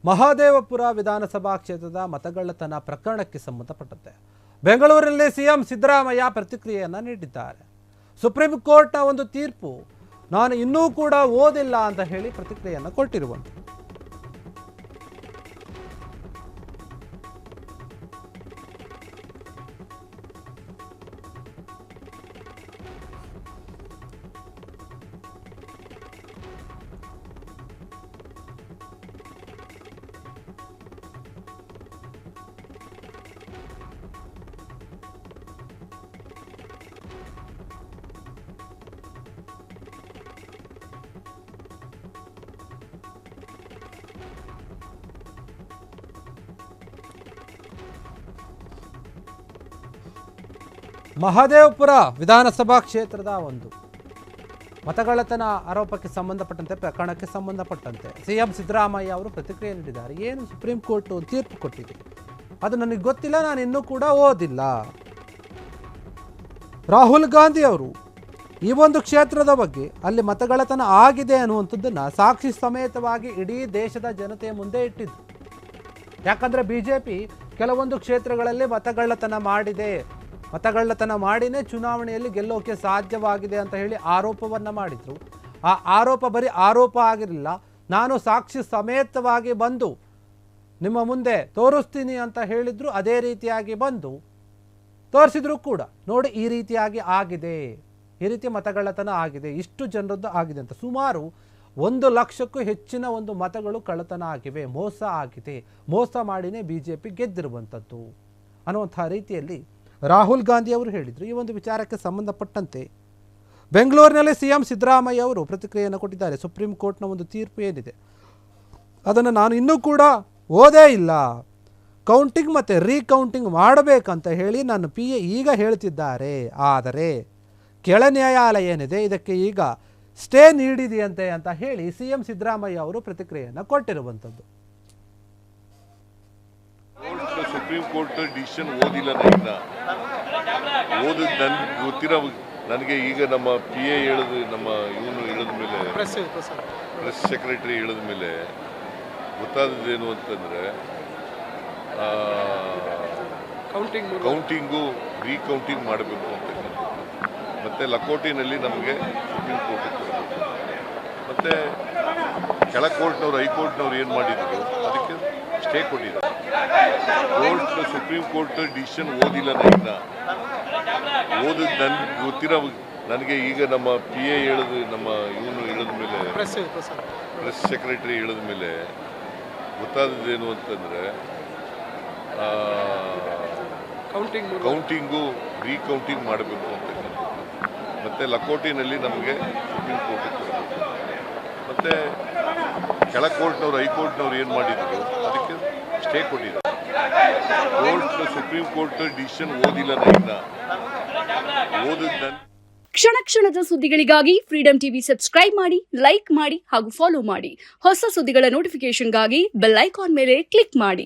ಮಹದೇವಪುರ ವಿಧಾನಸಭಾ ಕ್ಷೇತ್ರದ ಮತಗಳ್ಳತನ ಪ್ರಕರಣಕ್ಕೆ ಸಂಬಂಧಪಟ್ಟಂತೆ ಬೆಂಗಳೂರಿನಲ್ಲಿ ಸಿಎಂ ಸಿದ್ದರಾಮಯ್ಯ ಪ್ರತಿಕ್ರಿಯೆಯನ್ನು ನೀಡಿದ್ದಾರೆ. ಸುಪ್ರೀಂ ಕೋರ್ಟ್ನ ಒಂದು ತೀರ್ಪು ನಾನು ಇನ್ನೂ ಕೂಡ ಓದಿಲ್ಲ ಅಂತ ಹೇಳಿ ಪ್ರತಿಕ್ರಿಯೆಯನ್ನು ಕೊಟ್ಟಿರುವಂಥದ್ದು. ಮಹದೇವಪುರ ವಿಧಾನಸಭಾ ಕ್ಷೇತ್ರದ ಒಂದು ಮತಗಳ್ಳತನ ಆರೋಪಕ್ಕೆ ಸಂಬಂಧಪಟ್ಟಂತೆ ಪ್ರಕರಣಕ್ಕೆ ಸಂಬಂಧಪಟ್ಟಂತೆ ಸಿಎಂ ಸಿದ್ದರಾಮಯ್ಯ ಅವರು ಪ್ರತಿಕ್ರಿಯೆ ನೀಡಿದ್ದಾರೆ. ಏನು ಸುಪ್ರೀಂ ಕೋರ್ಟ್ ತೀರ್ಪು ಕೊಟ್ಟಿದೆ ಅದು ನನಗೆ ಗೊತ್ತಿಲ್ಲ, ನಾನು ಇನ್ನೂ ಕೂಡ ಓದಿಲ್ಲ. ರಾಹುಲ್ ಗಾಂಧಿ ಅವರು ಈ ಒಂದು ಕ್ಷೇತ್ರದ ಬಗ್ಗೆ ಅಲ್ಲಿ ಮತಗಳ್ಳತನ ಆಗಿದೆ ಅನ್ನುವಂಥದ್ದನ್ನು ಸಾಕ್ಷಿ ಸಮೇತವಾಗಿ ಇಡೀ ದೇಶದ ಜನತೆಯ ಮುಂದೆ ಇಟ್ಟಿದ್ದು. ಯಾಕಂದರೆ ಬಿಜೆಪಿ ಕೆಲವೊಂದು ಕ್ಷೇತ್ರಗಳಲ್ಲಿ ಮತಗಳ್ಳತನ ಮಾಡಿನೇ ಚುನಾವಣೆಯಲ್ಲಿ ಗೆಲ್ಲೋಕೆ ಸಾಧ್ಯವಾಗಿದೆ ಅಂತ ಹೇಳಿ ಆರೋಪವನ್ನು ಮಾಡಿದರು. ಆ ಆರೋಪ ಬರೀ ಆರೋಪ ಆಗಿರಲಿಲ್ಲ, ನಾನು ಸಾಕ್ಷಿ ಸಮೇತವಾಗಿ ಬಂದು ನಿಮ್ಮ ಮುಂದೆ ತೋರಿಸ್ತೀನಿ ಅಂತ ಹೇಳಿದ್ರು. ಅದೇ ರೀತಿಯಾಗಿ ಬಂದು ತೋರಿಸಿದ್ರು ಕೂಡ. ನೋಡಿ, ಈ ರೀತಿಯಾಗಿ ಆಗಿದೆ, ಈ ರೀತಿ ಮತಗಳ್ಳತನ ಆಗಿದೆ, ಇಷ್ಟು ಜನರದ್ದು ಆಗಿದೆ ಅಂತ. ಸುಮಾರು 1 ಲಕ್ಷಕ್ಕೂ ಹೆಚ್ಚಿನ ಒಂದು ಮತಗಳು ಕಳ್ಳತನ ಆಗಿವೆ, ಮೋಸ ಆಗಿದೆ, ಮೋಸ ಮಾಡಿನೇ ಬಿಜೆಪಿ ಗೆದ್ದಿರುವಂಥದ್ದು ಅನ್ನುವಂಥ ರೀತಿಯಲ್ಲಿ ರಾಹುಲ್ ಗಾಂಧಿ ಅವರು ಹೇಳಿದರು. ಈ ಒಂದು ವಿಚಾರಕ್ಕೆ ಸಂಬಂಧಪಟ್ಟಂತೆ ಬೆಂಗಳೂರಿನಲ್ಲಿ ಸಿಎಂ ಸಿದ್ದರಾಮಯ್ಯ ಅವರು ಪ್ರತಿಕ್ರಿಯೆಯನ್ನು ಕೊಟ್ಟಿದ್ದಾರೆ. ಸುಪ್ರೀಂ ಕೋರ್ಟ್ನ ಒಂದು ತೀರ್ಪು ಏನಿದೆ ಅದನ್ನು ನಾನು ಇನ್ನೂ ಕೂಡ ಓದೇ ಇಲ್ಲ, ಕೌಂಟಿಂಗ್ ಮತ್ತು ರೀಕೌಂಟಿಂಗ್ ಮಾಡಬೇಕಂತ ಹೇಳಿ ನನ್ನ PA ಈಗ ಹೇಳ್ತಿದ್ದಾರೆ. ಆದರೆ ಕೆಳ ನ್ಯಾಯಾಲಯ ಏನಿದೆ ಇದಕ್ಕೆ ಈಗ ಸ್ಟೇ ನೀಡಿದೆಯಂತೆ ಅಂತ ಹೇಳಿ ಸಿಎಂ ಸಿದ್ದರಾಮಯ್ಯ ಅವರು ಪ್ರತಿಕ್ರಿಯೆಯನ್ನು ಕೊಟ್ಟಿರುವಂಥದ್ದು. ಸುಪ್ರೀಂ ಕೋರ್ಟ್ ಡಿಸಿಷನ್ ಓದಿಲ್ಲ, ಓದಿದ್ ನನ್ಗೆ ಗೊತ್ತಿರೋ ನನಗೆ ಈಗ ನಮ್ಮ PA ಹೇಳಿದ, ನಮ್ಮ ಇವನು ಹೇಳಿದ ಮೇಲೆ, ಪ್ರೆಸ್ ಸೆಕ್ರೆಟರಿ ಹೇಳಿದ ಮೇಲೆ ಗೊತ್ತಾದದ್ದೇನು ಅಂತಂದರೆ ಕೌಂಟಿಂಗು ರೀಕೌಂಟಿಂಗ್ ಮಾಡಬೇಕು ಅಂತಕ್ಕಂಥದ್ದು. ಮತ್ತು ಲಕೋಟಿನಲ್ಲಿ ನಮಗೆ ಸುಪ್ರೀಂ ಕೋರ್ಟ್ ಕೊಡಬೇಕು. ಮತ್ತು ಕೆಳ ಕೋರ್ಟ್ನವ್ರು, ಹೈಕೋರ್ಟ್ನವ್ರು ಏನು ಮಾಡಿದ್ರು ಅದಕ್ಕೆ ಸ್ಟೇ ಕೊಟ್ಟಿದ್ದಾರೆ. ಸುಪ್ರೀಂ ಕೋರ್ಟ್ ಡಿಸಿಷನ್ ಓದಿಲ್ಲ, ಓದಿದ್ ನನ್ಗೆ ಗೊತ್ತಿರೋ ನನಗೆ ಈಗ ನಮ್ಮ PA ಹೇಳಿದ, ನಮ್ಮ ಇವನು ಹೇಳಿದ ಮೇಲೆ, ಪ್ರೆಸ್ ಸೆಕ್ರೆಟರಿ ಹೇಳಿದ ಮೇಲೆ ಗೊತ್ತಾದದ್ದೇನು ಅಂತಂದರೆ ಕೌಂಟಿಂಗು ರೀಕೌಂಟಿಂಗ್ ಮಾಡಬೇಕು ಅಂತಕ್ಕಂಥದ್ದು. ಮತ್ತು ಲಕೋಟಿನಲ್ಲಿ ನಮಗೆ ಸುಪ್ರೀಂ ಕೋರ್ಟ್ ಕೊಡಬೇಕು. ಮತ್ತು ಕೆಳ ಕೋರ್ಟ್ನವ್ರು, ಹೈಕೋರ್ಟ್ನವ್ರು ಏನು ಮಾಡಿದ್ರು ಅದಕ್ಕೆ ಸ್ಟೇ ಕೊಟ್ಟಿದ್ದಾರೆ. ಸುಪ್ರೀಂ ಕೋರ್ಟ್ ಡಿಸಿಷನ್ ಓದಿಲ್ಲ, ಓದಿದ್ ಕ್ಷಣ ಕ್ಷಣದ ಸುದ್ದಿಗಳಿಗಾಗಿ ಫ್ರೀಡಂ ಟಿವಿ ಸಬ್ಸ್ಕ್ರೈಬ್ ಮಾಡಿ, ಲೈಕ್ ಮಾಡಿ ಹಾಗೂ ಫಾಲೋ ಮಾಡಿ. ಹೊಸ ಸುದ್ದಿಗಳ ನೋಟಿಫಿಕೇಶನ್ಗಾಗಿ ಬೆಲ್ ಐಕಾನ್ ಮೇಲೆ ಕ್ಲಿಕ್ ಮಾಡಿ.